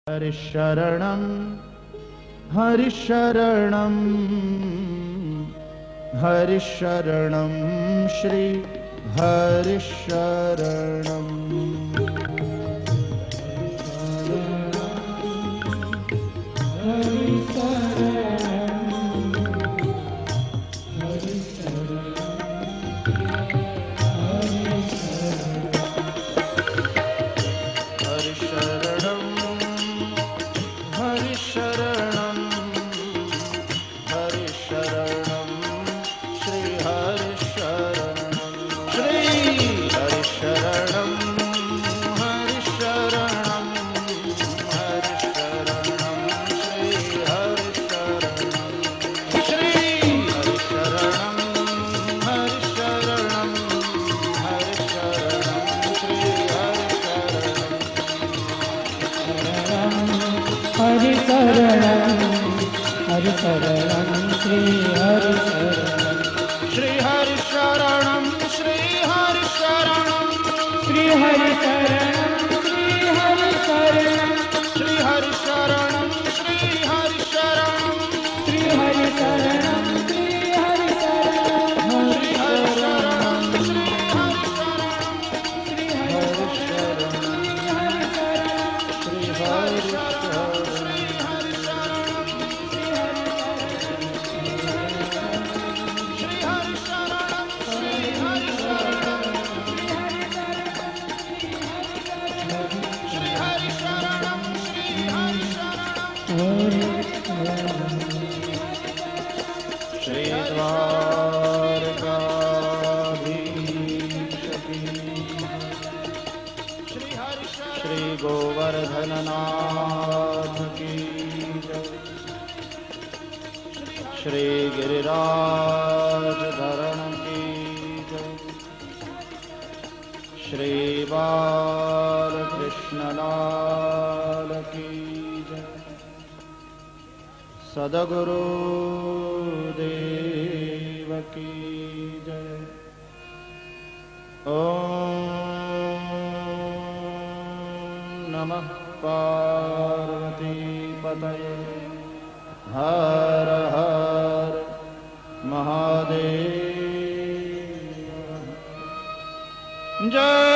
हरिशरणं हरिशरणं हरिशरणं श्री हरिशरणं हरिशरणं श्री हरिशरणं श्री हरिशरणं श्री हरिशरणं श्री हरिशरणं श्री हरिशरणं श्री हरिशरणं श्री हरिशरणं श्री हरिशरणं श्री हरिशरणं श्री हरिशरणं श्री श्री गोवर्धननाथ की जय। श्री गिरिराज धरण की जय। श्री बालकृष्णलाल की जय। सद्गुरु देव की जय। ओम नमः पार्वती पतये हर हर महादेव। जय